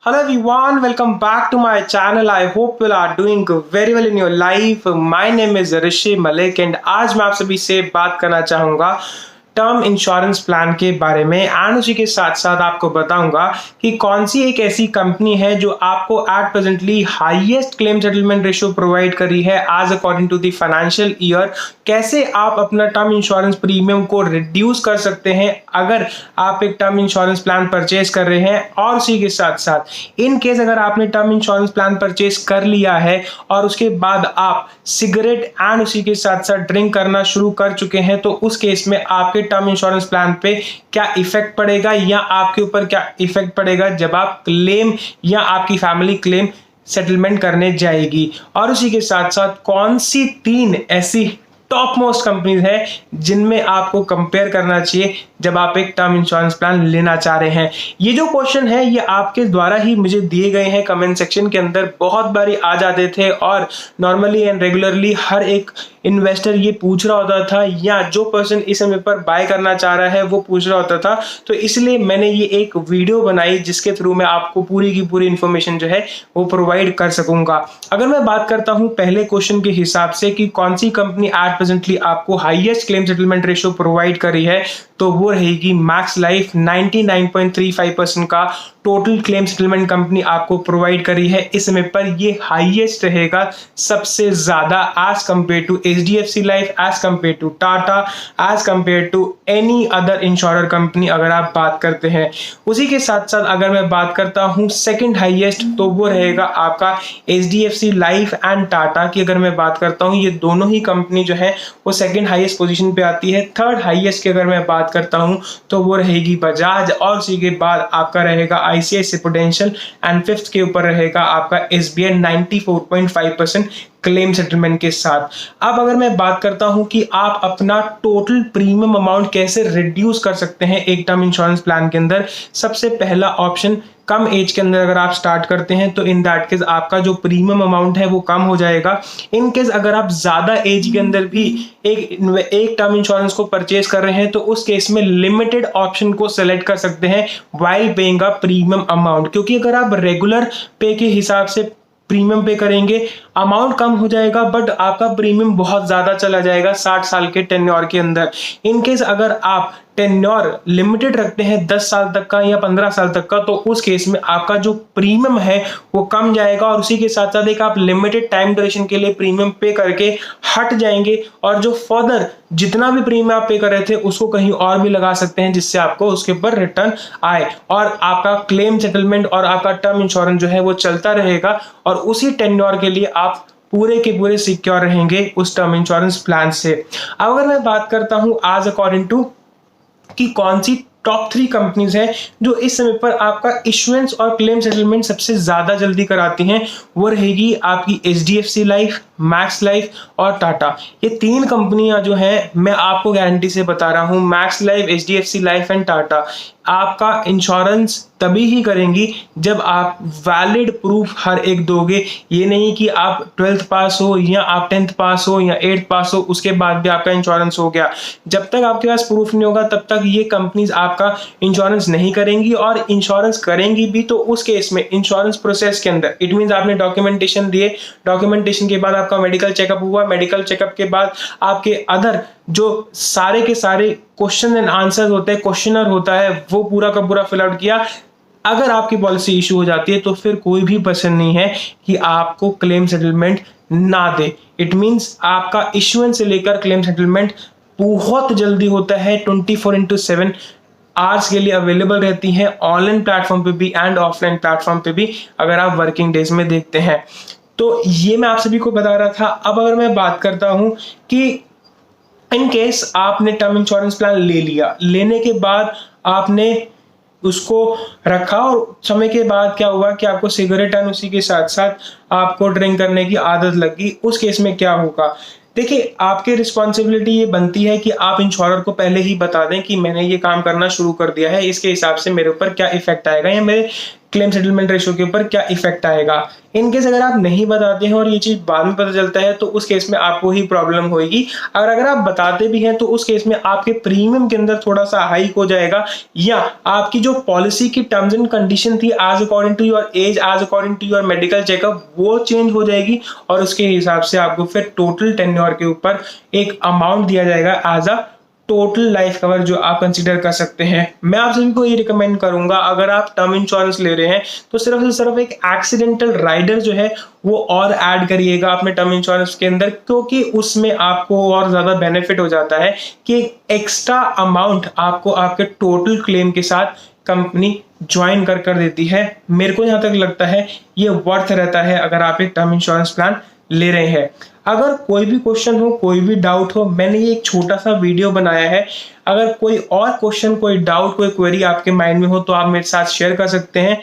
Hello everyone, welcome back to my channel. I hope you are doing very well in your life. My name is Rishi Malik and आज मैं आप सभी से बात करना चाहूँगा टर्म इंश्योरेंस प्लान के बारे में एंड उसी के साथ साथ आपको बताऊंगा कि कौन सी एक ऐसी कंपनी है जो आपको at presently highest claim settlement ratio provide करी है as according to the financial year. कैसे आप अपना टर्म इंश्योरेंस प्रीमियम को रिड्यूस कर सकते हैं अगर आप एक टर्म इंश्योरेंस प्लान परचेज कर रहे हैं, और उसी के साथ साथ इन केस अगर आपने टर्म इंश्योरेंस प्लान परचेज कर लिया है और उसके बाद आप सिगरेट एंड उसी के साथ साथ ड्रिंक करना शुरू कर चुके हैं, तो उस केस में आपके टर्म इंश्योरेंस प्लान पे क्या इफेक्ट पड़ेगा या आपके ऊपर क्या इफेक्ट पड़ेगा जब आप क्लेम या आपकी फैमिली क्लेम सेटलमेंट करने जाएगी। और उसी के साथ साथ कौन सी 3 ऐसी टॉप मोस्ट कंपनीज है जिनमें आपको कंपेयर करना चाहिए जब आप एक टर्म इंश्योरेंस प्लान लेना चाह रहे हैं। ये जो क्वेश्चन है ये आपके द्वारा ही मुझे दिए गए हैं कमेंट सेक्शन के अंदर, बहुत बारी आ जाते थे और नॉर्मली एंड रेगुलरली हर एक इन्वेस्टर ये पूछ रहा होता था या जो पर्सन इस समय पर बाय करना चाह रहा है वो पूछ रहा होता था। तो इसलिए मैंने ये एक वीडियो बनाई जिसके थ्रू मैं आपको पूरी की पूरी इंफॉर्मेशन जो है वो प्रोवाइड कर सकूंगा। अगर मैं बात करता हूं पहले क्वेश्चन के हिसाब से कि कौन सी कंपनी एट प्रेजेंटली आपको highest claim settlement ratio provide करी है, तो वो रहेगी मैक्स लाइफ। 99.35% का टोटल क्लेम सेटलमेंट कंपनी आपको प्रोवाइड करी है इस समय पर। ये हाईएस्ट रहेगा सबसे ज्यादा as compare to HDFC life, as compare to Tata, as compare to any other insurer company अगर आप बात करते हैं। उसी के साथ साथ अगर मैं बात करता हूं सेकंड हाईएस्ट, तो वो रहेगा आपका एचडीएफसी लाइफ एंड टाटा की। अगर मैं बात करता हूं ये दोनों ही कंपनी जो है वो सेकंड हाईएस्ट पोजीशन पे आती है। थर्ड हाईएस्ट की अगर मैं बात करता हूं तो वो रहेगी बजाज, और उसी के बाद आपका रहेगा आईसीआईसीआई प्रूडेंशियल एंड फिफ्थ के ऊपर रहेगा आपका एसबीआई 94.5% क्लेम सेटलमेंट के साथ। अब अगर मैं बात करता हूं कि आप अपना टोटल प्रीमियम अमाउंट कैसे रिड्यूस कर सकते हैं एक टर्म इंश्योरेंस प्लान के अंदर, सबसे पहला ऑप्शन कम एज के अंदर अगर आप स्टार्ट करते हैं तो इन दैट केस आपका जो प्रीमियम अमाउंट है वो कम हो जाएगा। इन केस अगर आप ज्यादा एज के अंदर भी एक टर्म इंश्योरेंस को परचेज कर रहे हैं तो उस केस में लिमिटेड ऑप्शन को सेलेक्ट कर सकते हैं while paying a premium amount, क्योंकि अगर आप रेगुलर पे के हिसाब से प्रीमियम पे करेंगे अमाउंट कम हो जाएगा बट आपका प्रीमियम बहुत ज्यादा चला जाएगा 60 साल के टेन्योर के अंदर। इनकेस अगर आप टेन्योर लिमिटेड रखते हैं 10 साल तक का या 15 साल तक का, तो उस केस में आपका जो प्रीमियम है वो कम जाएगा और उसी के साथ साथ एक आप लिमिटेड टाइम ड्यूरेशन के लिए प्रीमियम पे करके हट जाएंगे और जो फर्दर जितना भी प्रीमियम आप पे कर रहे थे उसको कहीं और भी लगा सकते हैं जिससे आपको उसके ऊपर रिटर्न आए और आपका क्लेम सेटलमेंट और आपका टर्म इंश्योरेंस जो है वो चलता रहेगा और उसी टेन्योर के लिए आप पूरे के पूरे सिक्योर रहेंगे उस टर्म इंश्योरेंस प्लान से। अब अगर मैं बात करता हूं आज अकॉर्डिंग टू कि कौन सी टॉप 3 कंपनीज हैं जो इस समय पर आपका इश्यूएंस और क्लेम सेटलमेंट सबसे ज्यादा जल्दी कराती हैं, वो रहेगी आपकी एचडीएफसी लाइफ, मैक्स लाइफ और टाटा। ये 3 कंपनियां जो हैं मैं आपको गारंटी से बता रहा हूं, max life, HDFC life and Tata आपका इंश्योरेंस तभी ही करेंगी जब आप वैलिड प्रूफ हर एक दोगे। ये नहीं कि आप 12th पास हो या आप 10th पास हो या 8th पास हो उसके बाद भी आपका इंश्योरेंस हो गया। जब तक आपके पास प्रूफ नहीं होगा तब तक ये कंपनीज आपका इंश्योरेंस नहीं करेंगी, और इंश्योरेंस करेंगी भी तो उस केस में इंश्योरेंस प्रोसेस के अंदर इट मींस आपने डॉक्यूमेंटेशन दिए, डॉक्यूमेंटेशन के बाद आपका मेडिकल चेकअप हुआ, मेडिकल चेकअप के बाद आपके अदर जो सारे के सारे क्वेश्चन एंड आंसर होते हैं, क्वेश्चनर होता है, वो पूरा का पूरा फिल आउट किया। अगर आपकी पॉलिसी इशू हो जाती है तो फिर कोई भी पर्सन नहीं है कि आपको क्लेम सेटलमेंट ना दे। इट मींस आपका इश्यूएंस से लेकर क्लेम सेटलमेंट बहुत जल्दी होता है, 24/7 आवर्स के लिए अवेलेबल रहती हैं ऑनलाइन प्लेटफॉर्म पे भी एंड ऑफलाइन प्लेटफॉर्म पे भी अगर आप वर्किंग डेज में देखते हैं। तो ये मैं आप सभी को बता रहा था। अब अगर मैं बात करता हूं कि इन केस आपने टर्म इंश्योरेंस प्लान ले लिया, लेने के बाद आपने उसको रखा और समय के बाद क्या हुआ कि आपको सिगरेट एंड उसी के साथ साथ आपको ड्रिंक करने की आदत लगी, उस केस में क्या होगा? देखिए, आपकी रिस्पॉन्सिबिलिटी ये बनती है कि आप इंश्योरर को पहले ही बता दें कि मैंने ये काम करना शुरू कर दिया है, इसके हिसाब से मेरे ऊपर क्या इफेक्ट आएगा या मेरे क्लेम सेटलमेंट रेशो के ऊपर क्या इफेक्ट आएगा। इनकेस अगर आप नहीं बताते हैं और ये चीज बाद में पता चलता है तो उस केस में आपको ही प्रॉब्लम होगी। अगर आप बताते भी हैं तो उस केस में आपके प्रीमियम के अंदर थोड़ा सा हाइक हो जाएगा, या आपकी जो पॉलिसी की टर्म्स एंड कंडीशन थी as according to your age, as according to your medical checkup, वो चेंज हो जाएगी और उसके हिसाब से आपको फिर टोटल टेन्योर के ऊपर एक अमाउंट दिया जाएगा as a total life cover जो आप कंसीडर कर सकते हैं। मैं आप सभी को ये रिकमेंड करूंगा, अगर आप टर्म इंश्योरेंस ले रहे हैं तो सिर्फ से सिर्फ एक एक्सीडेंटल राइडर जो है वो और ऐड करिएगा अपने टर्म इंश्योरेंस के अंदर, क्योंकि उसमें आपको और ज्यादा बेनिफिट हो जाता है कि एक्स्ट्रा अमाउंट आपको आपके टोटल क्लेम के साथ कंपनी ज्वाइन कर देती है। मेरे को जहां तक लगता है ये वर्थ रहता है अगर आप एक टर्म इंश्योरेंस प्लान ले रहे हैं। अगर कोई भी क्वेश्चन हो, कोई भी डाउट हो, मैंने ये एक छोटा सा वीडियो बनाया है। अगर कोई और क्वेश्चन, कोई डाउट, कोई क्वेरी आपके माइंड में हो तो आप मेरे साथ शेयर कर सकते हैं।